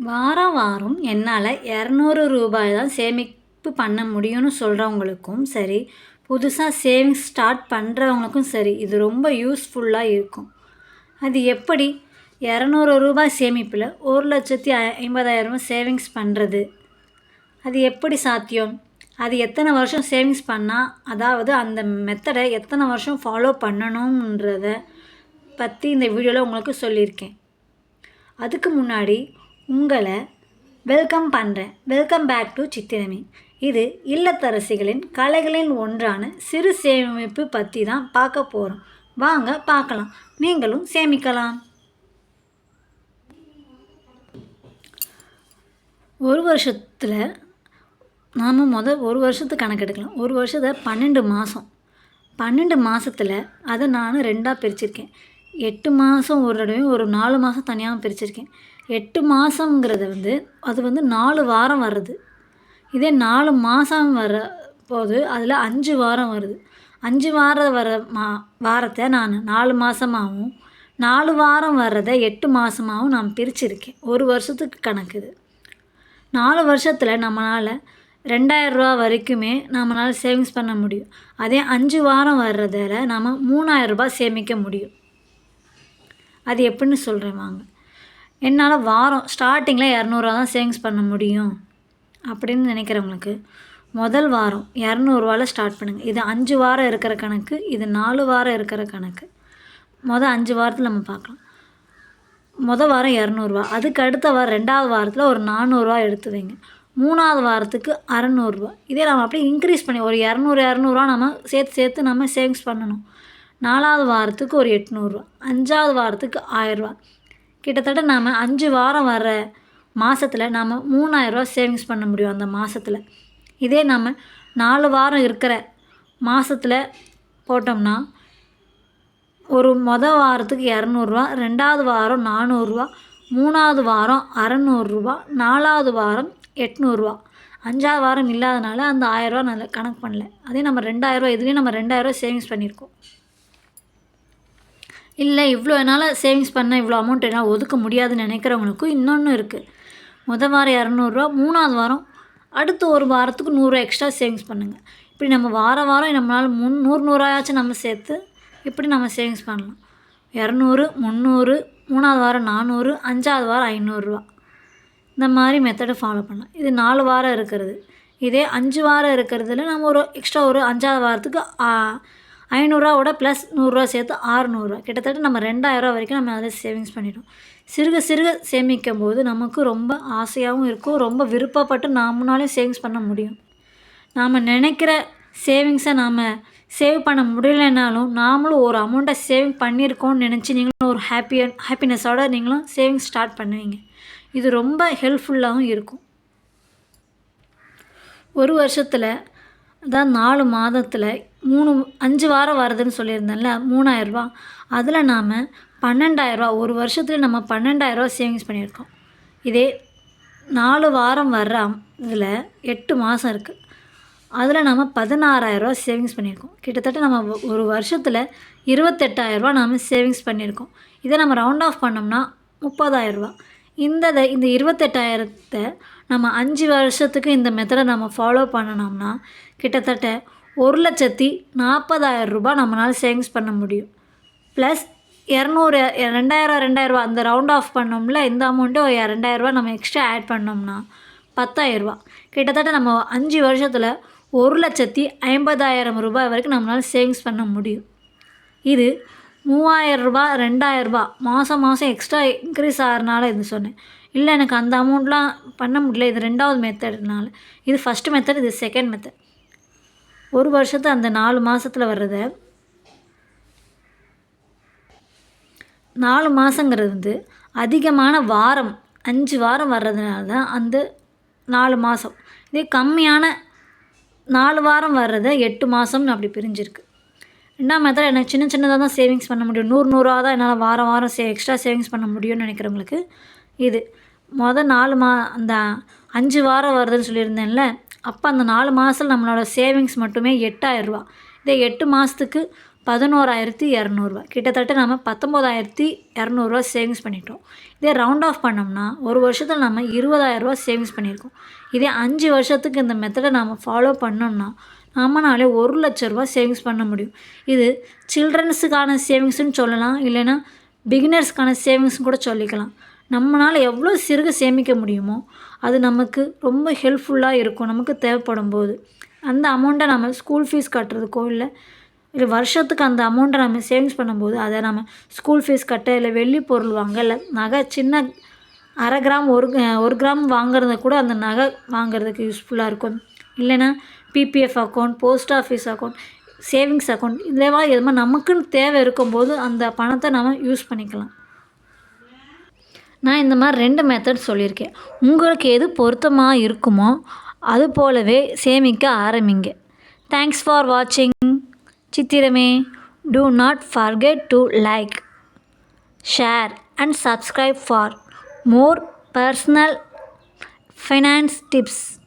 வாரம் வாரம் என்னால் 200 ரூபாய் தான் சேமிப்பு பண்ண முடியும்னு சொல்கிறவங்களுக்கும் சரி, புதுசாக சேவிங்ஸ் ஸ்டார்ட் பண்ணுறவங்களுக்கும் சரி, இது ரொம்ப யூஸ்ஃபுல்லாக இருக்கும். அது எப்படி 200 ரூபாய் சேமிப்பில் 1,50,000 சேவிங்ஸ் பண்ணுறது? அது எப்படி சாத்தியம்? அது எத்தனை வருஷம் சேவிங்ஸ் பண்ணால், அதாவது அந்த மெத்தடை எத்தனை வருஷம் ஃபாலோ பண்ணணுன்றத பற்றி இந்த வீடியோவில் உங்களுக்கு சொல்லியிருக்கேன். அதுக்கு முன்னாடி உங்களை வெல்கம் பண்ணுறேன். வெல்கம் பேக் டு சித்திரமே. இது இல்லத்தரசிகளின் கலைகளின் ஒன்றான சிறு சேமிப்பு பற்றி தான் பார்க்க போகிறோம். வாங்க பார்க்கலாம். நீங்களும் சேமிக்கலாம். ஒரு வருஷத்தில் நாம் ஒரு வருஷத்துக்கு கணக்கெடுக்கலாம். ஒரு வருஷத்தை 12 மாதம். 12 மாதத்தில் அதை நான் 2ஆக பிரிச்சிருக்கேன். 8 மாதம் ஒரு தடவையும் ஒரு 4 மாதம் தனியாகவும் பிரிச்சிருக்கேன். 8 மாதங்கிறது அது 4 வாரம் வருது. இதே 4 மாதம் வர போது அதில் 5 வாரம் வருது. 5 வாரம் வர வாரத்தை நான் 4 மாதமாகவும் 4 வாரம் வர்றதை 8 மாதமாகவும் நான் பிரிச்சிருக்கேன். ஒரு வருஷத்துக்கு கணக்குது. 4 வருஷத்தில் நம்மளால் 2,000 ரூபா வரைக்குமே நம்மளால் சேவிங்ஸ் பண்ண முடியும். அதே 5 வாரம் வர்றதில் நம்ம 3,000 ரூபாய் சேமிக்க முடியும். அது எப்படின்னு சொல்கிறேன் வாங்க. என்னால் வாரம் ஸ்டார்டிங்கில் 200 தான் சேவிங்ஸ் பண்ண முடியும் அப்படின்னு நினைக்கிறவங்களுக்கு முதல் வாரம் 200 ஸ்டார்ட் பண்ணுங்கள். இது 5 வாரம் இருக்கிற கணக்கு, இது 4 வாரம் இருக்கிற கணக்கு. 5 வாரத்தில் நம்ம பார்க்கலாம். வாரம் 200, அதுக்கு அடுத்த வாரம் 2வது வாரத்தில் ஒரு 400 எடுத்து வைங்க. 3வது வாரத்துக்கு 600. இதே நம்ம அப்படியே இன்க்ரீஸ் பண்ணி ஒரு 200 நம்ம சேர்த்து நம்ம சேவிங்ஸ் பண்ணணும். 4வது வாரத்துக்கு ஒரு 800, 5வது வாரத்துக்கு 1000. கிட்டத்தட்ட நாம் 5 வாரம் வர மாதத்தில் நாம் 3,000 சேவிங்ஸ் பண்ண முடியும் அந்த மாதத்தில். இதே நம்ம 4 வாரம் இருக்கிற மாதத்தில் போட்டோம்னா ஒரு வாரத்துக்கு 200, 2வது வாரம் 400, 3வது வாரம் 600, 4வது வாரம் 800. 5வது வாரம் இல்லாதனால அந்த 1000 நல்லா கணக்கு பண்ணல. அதே நம்ம 2,000 இதுலேயும் நம்ம 2,000 சேவிங்ஸ் பண்ணியிருக்கோம். இல்லை இவ்வளோ என்னால் சேவிங்ஸ் பண்ண இவ்வளோ அமௌண்ட் என்னால் ஒதுக்க முடியாதுன்னு நினைக்கிறவங்களுக்கும் இன்னொன்று இருக்குது. வாரம் 200, 3வது வாரம் அடுத்த ஒரு வாரத்துக்கு 100 எக்ஸ்ட்ரா சேவிங்ஸ் பண்ணுங்கள். இப்படி நம்ம வாரம் நம்மளால் 100 நம்ம சேர்த்து இப்படி நம்ம சேவிங்ஸ் பண்ணலாம். 200, 300, 3வது வாரம் 400, 5வது வாரம் 500. இந்த மாதிரி மெத்தடை ஃபாலோ பண்ணலாம். இது 4 வாரம் இருக்கிறது. இதே 5 வாரம் இருக்கிறதுல நம்ம ஒரு எக்ஸ்ட்ரா ஒரு 5வது வாரத்துக்கு 500 ப்ளஸ் 100 சேர்த்து 600. கிட்டத்தட்ட நம்ம 2,000 வரைக்கும் நம்ம அதில் சேவிங்ஸ் பண்ணிட்டோம். சிறுக சேமிக்கும் போது நமக்கு ரொம்ப ஆசையாகவும் இருக்கும், ரொம்ப விருப்பப்பட்டு நாமளாலையும் சேவிங்ஸ் பண்ண முடியும். நாம் நினைக்கிற சேவிங்ஸை நாம் சேவ் பண்ண முடியலைனாலும் நாமளும் ஒரு அமௌண்ட்டை சேவிங் பண்ணியிருக்கோம்னு நினச்சி நீங்களும் ஒரு ஹாப்பினஸோடு நீங்களும் சேவிங்ஸ் ஸ்டார்ட் பண்ணுவீங்க. இது ரொம்ப ஹெல்ப்ஃபுல்லாகவும் இருக்கும். ஒரு வருஷத்தில் அதான் 4 மாதத்தில் 5 வாரம் வருதுன்னு சொல்லியிருந்தேன்ல 3,000. அதில் நாம் 12,000, ஒரு வருஷத்தில் நம்ம 12,000 சேவிங்ஸ் பண்ணியிருக்கோம். இதே 4 வாரம் வர்ற இதில் 8 மாதம் இருக்குது. அதில் நம்ம 16,000 சேவிங்ஸ் பண்ணியிருக்கோம். கிட்டத்தட்ட நம்ம ஒரு வருஷத்தில் 28,000 நாம் சேவிங்ஸ் பண்ணியிருக்கோம். இதை நம்ம ரவுண்ட் ஆஃப் பண்ணோம்னா 30,000. இந்த 28,000 நம்ம 5 வருஷத்துக்கு இந்த மெத்தடை நம்ம ஃபாலோ பண்ணணும்னா கிட்டத்தட்ட 1,40,000 ரூபாய் நம்மளால் சேவிங்ஸ் பண்ண முடியும். ப்ளஸ் 200, 2,000 அந்த ரவுண்ட் ஆஃப் பண்ணோம்ல, இந்த அமௌண்ட்டு 2,000 நம்ம எக்ஸ்ட்ரா ஆட் பண்ணோம்னா 10,000. கிட்டத்தட்ட நம்ம 5 வருஷத்தில் 1,50,000 ரூபாய் வரைக்கும் நம்மளால் சேவிங்ஸ் பண்ண முடியும். இது 3,000, 2,000 மாதம் எக்ஸ்ட்ரா இன்க்ரீஸ் ஆகிறனால இது சொன்னேன். இல்லை எனக்கு அந்த அமௌண்ட்லாம் பண்ண முடியல, இது 2வது மெத்தட்னால. இது ஃபஸ்ட்டு மெத்தட், இது செகண்ட் மெத்தட். ஒரு வருஷத்து அந்த 4 மாதத்தில் வர்றதை 4 மாதங்கிறது அதிகமான வாரம் 5 வாரம் வர்றதுனால தான் அந்த 4 மாதம். இதே கம்மியான 4 வாரம் வர்றதை 8 மாதம்னு அப்படி பிரிஞ்சிருக்கு. 2ஆம் மெத்தட் எனக்கு சின்னதாக தான் சேவிங்ஸ் பண்ண முடியும், 100 தான் என்னால் வாரம் எக்ஸ்ட்ரா சேவிங்ஸ் பண்ண முடியும்னு நினைக்கிறவங்களுக்கு இது. 4 அந்த 5 வாரம் வருதுன்னு சொல்லியிருந்தேன்ல, அப்போ அந்த 4 மாதத்தில் நம்மளோட சேவிங்ஸ் மட்டுமே 8,000. இதே 8 மாதத்துக்கு 11,200 கிட்டத்தட்ட நம்ம 19,200 சேவிங்ஸ் பண்ணிட்டோம். இதே ரவுண்ட் ஆஃப் பண்ணோம்னா ஒரு வருஷத்தில் நம்ம 20,000 சேவிங்ஸ் பண்ணியிருக்கோம். இதே 5 வருஷத்துக்கு இந்த மெத்தடை நம்ம ஃபாலோ பண்ணோம்னா நம்மளாலே 1,00,000 சேவிங்ஸ் பண்ண முடியும். இது சில்ட்ரன்ஸுக்கான சேவிங்ஸ்னு சொல்லலாம், இல்லைன்னா பிகினர்ஸ்க்கான சேவிங்ஸ் கூட சொல்லிக்கலாம். நம்மளால் எவ்வளோ சிறுக சேமிக்க முடியுமோ அது நமக்கு ரொம்ப ஹெல்ப்ஃபுல்லாக இருக்கும். நமக்கு தேவைப்படும் போது அந்த அமௌண்ட்டை நம்ம ஸ்கூல் ஃபீஸ் கட்டுறதுக்கோ இல்லை வருஷத்துக்கு அந்த அமௌண்ட்டை நம்ம சேவிங்ஸ் பண்ணும்போது அதை நம்ம ஸ்கூல் ஃபீஸ் கட்ட, இல்லை வெள்ளி பொருள் வாங்க, இல்லை நகை சின்ன 1/2 கிராம் 1 கிராம் வாங்குறத கூட அந்த நகை வாங்குறதுக்கு யூஸ்ஃபுல்லாக இருக்கும். இல்லைன்னா PPF account, post office account, savings account இதெல்லாம் எதுவுமே நமக்குன்னு தேவை இருக்கும்போது அந்த பணத்தை நம்ம யூஸ் பண்ணிக்கலாம். நான் இந்த மாதிரி 2 மெத்தட் சொல்லியிருக்கேன். உங்களுக்கு எது பொருத்தமாக இருக்குமோ அது போலவே சேமிக்க ஆரம்பிங்க. தேங்க்ஸ் ஃபார் வாட்சிங். சித்திரமே. Do not forget to like, share and subscribe for more personal finance tips.